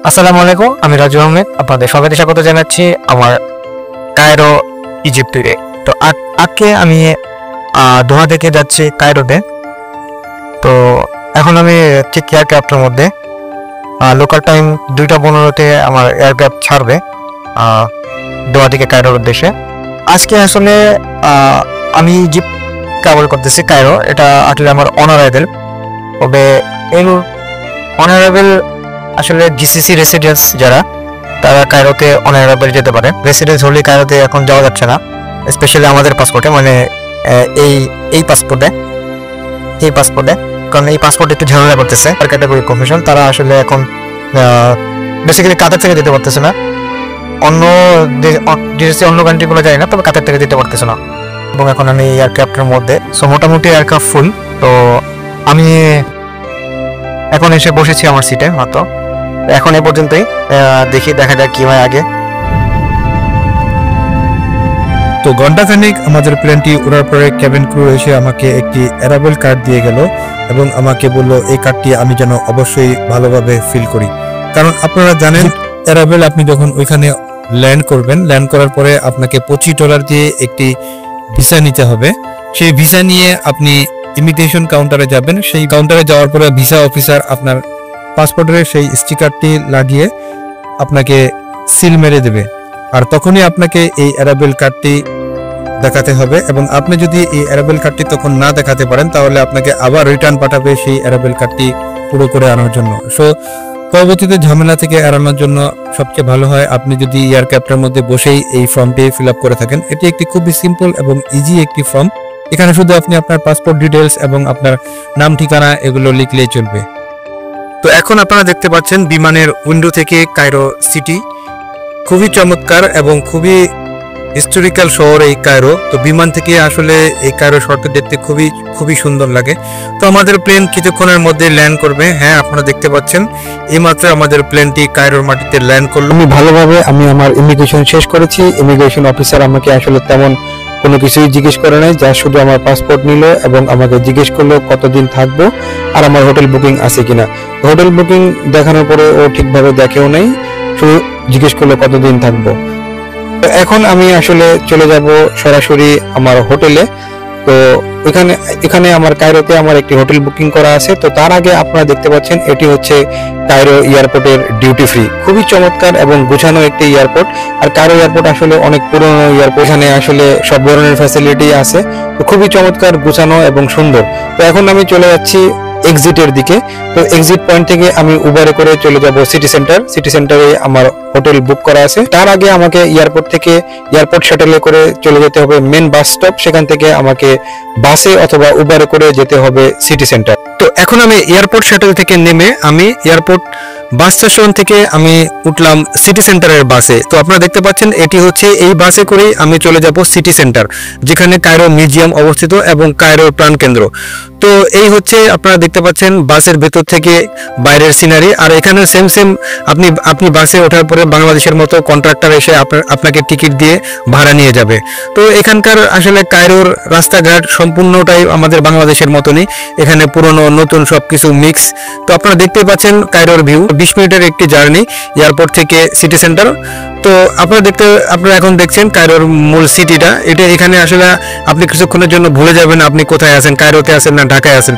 আসসালামু আলাইকুম, আমি রাজু আহমেদ। আপনাদের সবাইকে স্বাগত জানাচ্ছি আমার কায়রো ইজিপ্টে। তো আজকে আমি দোহা থেকে যাচ্ছি কায়রোতে। তো এখন আমি ঠিক এয়ারক্রাফটের মধ্যে, লোকাল টাইম 2:15-তে আমার এয়ারক্রাফট ছাড়বে দোহা থেকে কায়রোর উদ্দেশ্যে। আজকে আসলে আমি ইজিপ্ট ট্রাভেল করতেছি কায়রো। এটা আসলে আমার অনারেবল, তবে এই অনারেবল আসলে জিসিসি রেসিডেন্স যারা, তারা কায়রোতে অনারেবল যেতে পারে। রেসিডেন্স হলে কায়রোতে এখন যাওয়া যাচ্ছে না, স্পেশালি আমাদের পাসপোর্টে, মানে এই পাসপোর্টে কারণ এই পাসপোর্টে একটু ঝামেলা করতেছে। আর ক্যাটাগরি কমিশন তারা আসলে এখন বেসিক্যালি কাতার থেকে যেতে পারতেছে না, অন্য অন্য কান্ট্রিগুলো যায় না, তবে কাতার থেকে যেতে পারতেছে না। এবং এখন আমি এয়ারক্রাফটের মধ্যে, সো মোটামুটি এয়ারক্রাফট ফুল। তো আমি এখন এসে বসেছি আমার সিটে মাত্র। এখন এ পর্যন্তই, দেখা যাক কি হয় আগে। তো ঘন্টাখানেক আমাদের প্লেনটি ওড়ার পরে ক্যাবিন ক্রু এসে আমাকে একটি অ্যারাবেল কার্ড দিয়ে গেল এবং আমাকে বলল এই কার্ডটি আমি যেন অবশ্যই ভালোভাবে ফিল করি। কারণ আপনারা জানেন অ্যারাবেল আপনি যখন ওইখানে ল্যান্ড করবেন, ল্যান্ড করার পরে আপনাকে $25 দিয়ে একটি ভিসা নিতে হবে। সেই ভিসা নিয়ে আপনি ইমিগ্রেশন কাউন্টারে যাবেন। সেই কাউন্টারে যাওয়ার পরে ভিসা অফিসার আপনার পাসপোর্টের সেই স্টিকারটি লাগিয়ে আপনাকে সিল মেরে দেবে, আর তখনই আপনাকে এই অ্যারাবেল কার্ডটি দেখাতে হবে। এবং আপনি যদি এই অ্যারাবেল কার্ডটি তখন না দেখাতে পারেন, তাহলে আপনাকে আবার রিটার্ন পাঠাবে সেই অ্যারাবেল কার্ডটি পুরো করে আনার জন্য। সো পরবর্তীতে ঝামেলা থেকে এড়ানোর জন্য সবচেয়ে ভালো হয় আপনি যদি এয়ারক্রাফটের মধ্যে বসেই এই ফর্মটি ফিল আপ করে থাকেন। এটি একটি খুবই সিম্পল এবং ইজি একটি ফর্ম। এখানে শুধু আপনি আপনার পাসপোর্ট ডিটেলস এবং আপনার নাম ঠিকানা এগুলো লিখলেই চলবে। তো এখন আপনারা দেখতে পাচ্ছেন বিমানের উইন্ডো থেকে কায়রো সিটি। খুবই চমৎকার এবং খুবই হিস্টোরিক্যাল শহর এই কায়রো। তো বিমান থেকে আসলে এই কায়রো শহরটা দেখতে খুবই সুন্দর লাগে। তো আমাদের প্লেন কিছুক্ষণের মধ্যে ল্যান্ড করবে। হ্যাঁ, আপনারা দেখতে পাচ্ছেন এইমাত্র আমাদের প্লেনটি কায়রোর মাটিতে ল্যান্ড করলো। আমি আমার ইমিগ্রেশন শেষ করেছি। ইমিগ্রেশন অফিসার আমাকে আসলে তেমন কোনো কিছুই জিজ্ঞেস করে নাই, যা শুধু আমার পাসপোর্ট নিল এবং আমাকে জিজ্ঞেস করলো কতদিন থাকবো আর আমার হোটেল বুকিং আছে কিনা। হোটেল বুকিং দেখানোর পরে ও ঠিকভাবে দেখেও নাই, শুধু জিজ্ঞেস করলো কতদিন থাকবো। এখন আমি আসলে চলে যাব সরাসরি আমার হোটেলে। তো এখানে আমার কায়রোতে আমার একটি হোটেল বুকিং করা আছে। তো তার আগে আপনারা দেখতে পাচ্ছেন এটি হচ্ছে কায়রো এয়ারপোর্টের ডিউটি ফ্রি। খুবই চমৎকার এবং গুছানো একটি এয়ারপোর্ট। আর কায়রো এয়ারপোর্ট আসলে অনেক পুরনো এয়ারপোর্ট, এখানে আসলে সব ধরনের ফ্যাসিলিটি আছে। তো খুবই চমৎকার, গুছানো এবং সুন্দর। তো এখন আমি চলে যাচ্ছি এক্সিটের দিকে। তো এক্সিট পয়েন্ট থেকে আমি উবারে করে চলে যাব সিটি সেন্টারে আমার হোটেল বুক করা আছে। তার আগে আমাকে এয়ারপোর্ট থেকে এয়ারপোর্ট শাটলে করে চলে যেতে হবে মেন বাস স্টপ। সেখান থেকে আমাকে বাসে অথবা উবারে করে যেতে হবে সিটি সেন্টার। তো এখন আমি এয়ারপোর্ট শাটল থেকে নেমে আমি এয়ারপোর্ট বাস স্টেশন থেকে আমি উঠলাম সিটি সেন্টারের বাসে। তো আপনারা দেখতে পাচ্ছেন এটি হচ্ছে এই বাসে করেই আমি চলে যাব সিটি সেন্টার, যেখানে কায়রো মিউজিয়াম অবস্থিত এবং কায়রোর প্রাণকেন্দ্র। তো এই হচ্ছে আপনারা দেখতে পাচ্ছেন বাসের ভেতর থেকে বাইরের সিনারি। আর এখানে সেম আপনি বাসে ওঠার পরে বাংলাদেশের মতো কন্ট্রাক্টর এসে আপনাকে টিকিট দিয়ে ভাড়া নিয়ে যাবে। তো এখানকার আসলে কায়রোর রাস্তাঘাট সম্পূর্ণটাই আমাদের বাংলাদেশের মতনই, এখানে পুরনো নতুন সবকিছু মিক্স। তো আপনারা দেখতে পাচ্ছেন কায়রোর ভিউ। 20 মিনিটের একটি জার্নি এয়ারপোর্ট থেকে সিটি সেন্টার। তো আপনারা এখন দেখছেন কায়রোর মূল সিটিটা। এখানে আসলে আপনি কিছুক্ষণের জন্য ভুলে যাবেন আপনি কোথায় আছেন, কায়রোতে আছেন না ঢাকায় আছেন।